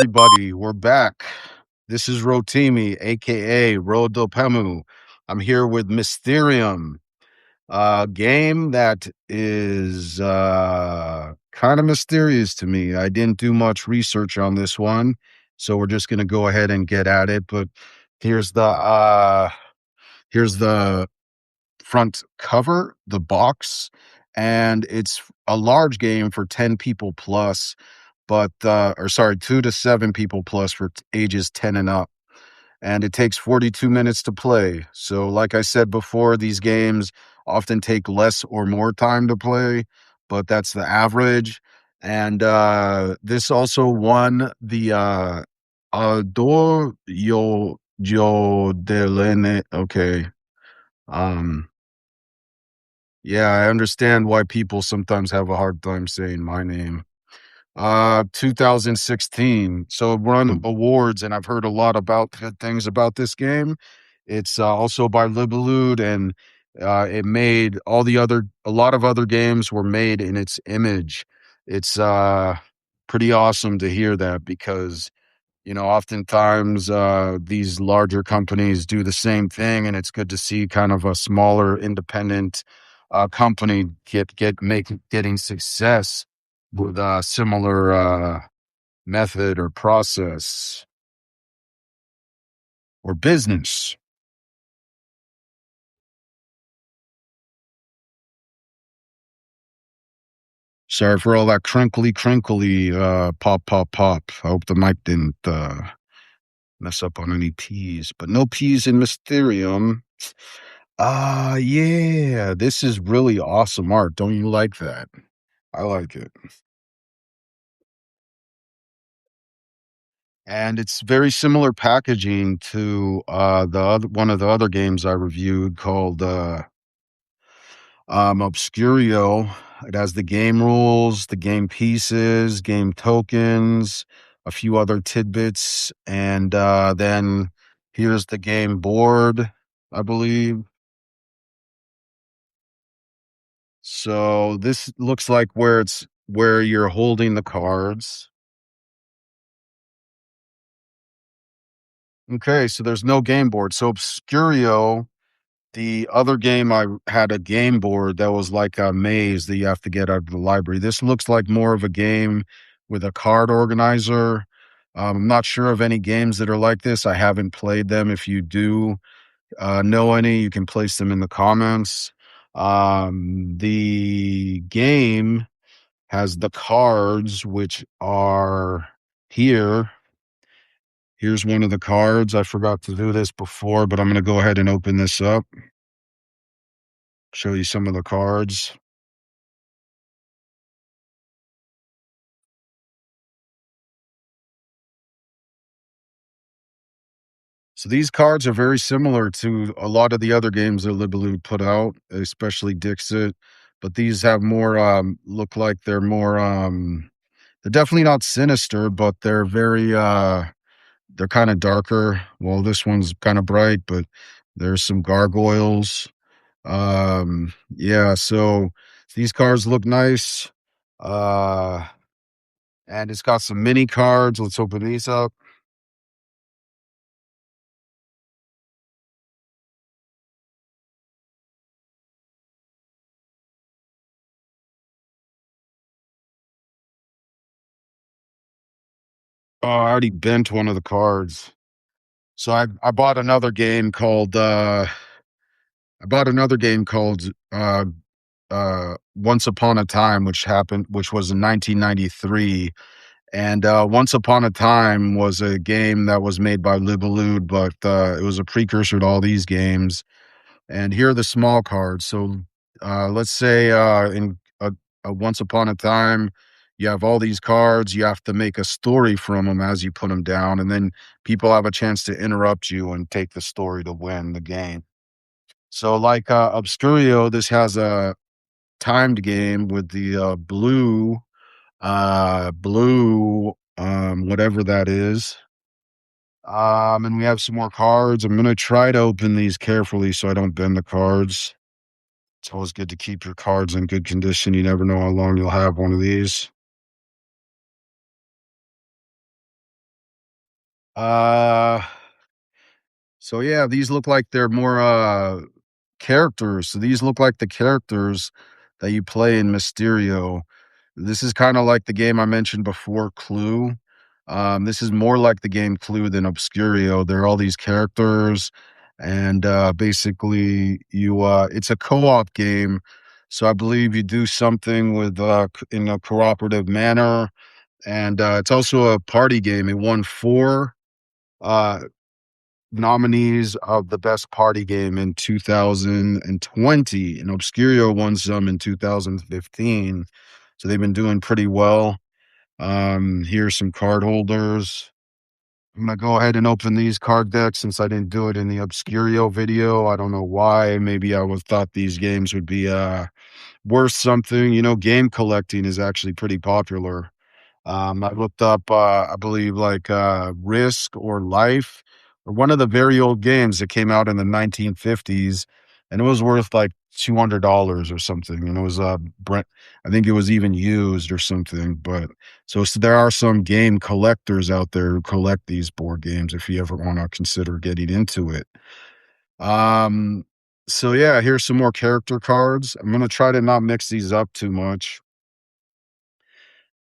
everybody. We're back. This is Rotimi, aka Rodopemu. I'm here with Mysterium, a game that is kind of mysterious to me. I didn't do much research on this one, so we're just gonna go ahead and get at it. But here's the uh here's the front cover, the box, and it's a large game for 10 people plus, but or sorry, 2 to 7 people plus for ages 10 and up. And it takes 42 minutes to play. So like I said before, these games often take less or more time to play, but that's the average. And this also won the Ador Yo Delene. Okay. Um yeah, I understand why people sometimes have a hard time saying my name. 2016. So it won awards, and I've heard a lot about good things about this game. It's also by Libellud, and it made a lot of other games were made in its image. It's pretty awesome to hear that because oftentimes these larger companies do the same thing, and it's good to see kind of a smaller independent company getting success with a similar method or process or business. Sorry for all that crinkly crinkly pop pop pop. I hope the mic didn't mess up on any P's, but no P's in Mysterium. Yeah, this is really awesome art. Don't you like that? I like it. And it's very similar packaging to the other one of the other games I reviewed called Obscurio. It has the game rules, the game pieces, game tokens, a few other tidbits, and then here's the game board, I believe. So this looks like where you're holding the cards. Okay, so there's no game board. So Obscurio, the other game I had a game board that was like a maze that you have to get out of the library. This looks like more of a game with a card organizer. I'm not sure of any games that are like this. I haven't played them. If you do know any, you can place them in the comments. The game has the cards, which are here. Here's one of the cards. I forgot to do this before, but I'm going to go ahead and open this up, show you some of the cards. So these cards are very similar to a lot of the other games that Libellud put out, especially Dixit, but these have more look like they're definitely not sinister, but they're kind of darker. Well, this one's kind of bright, but there's some gargoyles. Yeah, so these cards look nice. Uh and it's got some mini cards. Let's open these up. Oh, I already bent one of the cards. So I bought another game called Once Upon a Time, which was in 1993. And Once Upon a Time was a game that was made by Libellud, but it was a precursor to all these games. And here are the small cards. So let's say in a Once Upon a Time, you have all these cards. You have to make a story from them as you put them down, and then people have a chance to interrupt you and take the story to win the game. So, like Obscurio, this has a timed game with the blue, whatever that is. And we have some more cards. I'm gonna try to open these carefully so I don't bend the cards. It's always good to keep your cards in good condition. You never know how long you'll have one of these. Uh, so yeah, these look like they're more characters. So these look like the characters that you play in Mysterio. This is kind of like the game I mentioned before, Clue. This is more like the game Clue than Obscurio. There are all these characters, and basically, it's a co-op game. So I believe you do something with in a cooperative manner, and it's also a party game. It won four uh, nominees of the best party game in 2020, and Obscurio won some in 2015. So they've been doing pretty well. Here's some card holders. I'm gonna go ahead and open these card decks since I didn't do it in the Obscurio video. I don't know why. Maybe I would thought these games would be worth something. You know, game collecting is actually pretty popular. I looked up, I believe, like Risk or Life, or one of the very old games that came out in the 1950s, and it was worth like $200 or something. And it was Brent, I think it was even used or something. But so there are some game collectors out there who collect these board games. If you ever want to consider getting into it. Um, so yeah, here's some more character cards. I'm gonna try to not mix these up too much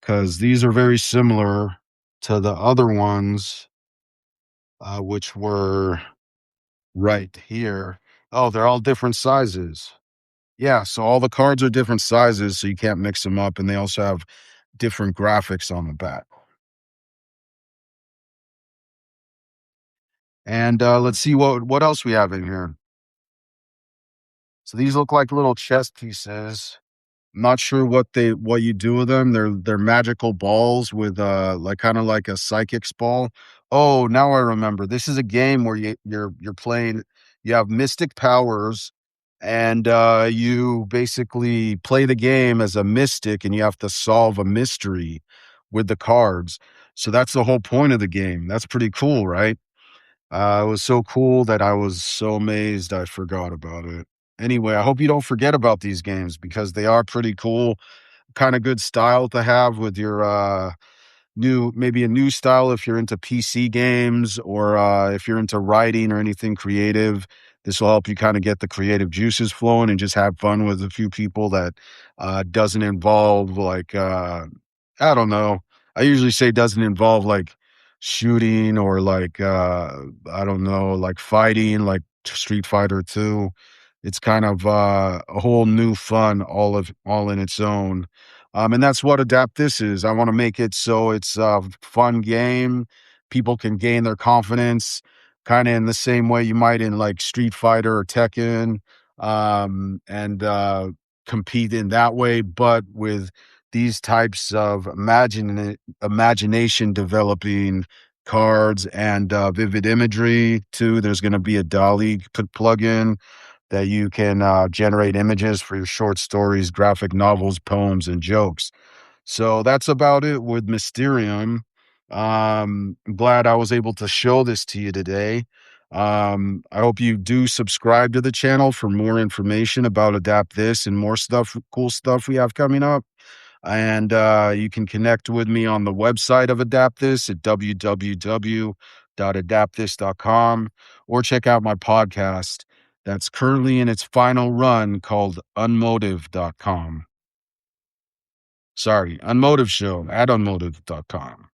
because these are very similar to the other ones, which were right here. Oh, they're all different sizes. Yeah, so all the cards are different sizes, so you can't mix them up, and they also have different graphics on the back. And let's see what else we have in here. So these look like little chess pieces. Not sure what you do with them. They're magical balls with, like, kinda like a psychic's ball. Oh, now I remember. This is a game where you're playing you have mystic powers, and, you basically play the game as a mystic, and you have to solve a mystery with the cards. So that's the whole point of the game. That's pretty cool, right? It was so cool that I was so amazed I forgot about it. Anyway, I hope you don't forget about these games because they are pretty cool, kinda good style to have with your, maybe a new style if you're into PC games or, if you're into writing or anything creative. This will help you kinda get the creative juices flowing and just have fun with a few people that, doesn't involve, like, I don't know. I usually say doesn't involve, like, shooting or, like, I don't know, like, fighting, like Street Fighter 2. It's kind of, a whole new fun all in its own. And that's what Adapt This is. I wanna make it so it's a fun game. People can gain their confidence kinda in the same way you might in, like, Street Fighter or Tekken, and compete in that way, but with these types of imagination developing cards and, vivid imagery too. There's gonna be a DALL-E plugin that you can, generate images for your short stories, graphic novels, poems, and jokes. So that's about it with Mysterium. I'm glad I was able to show this to you today. I hope you do subscribe to the channel for more information about Adapt This and more stuff, cool stuff we have coming up. And you can connect with me on the website of Adapt This at www.adaptthis.com or check out my podcast that's currently in its final run called unmotive.com. Sorry, Unmotive Show at unmotive.com.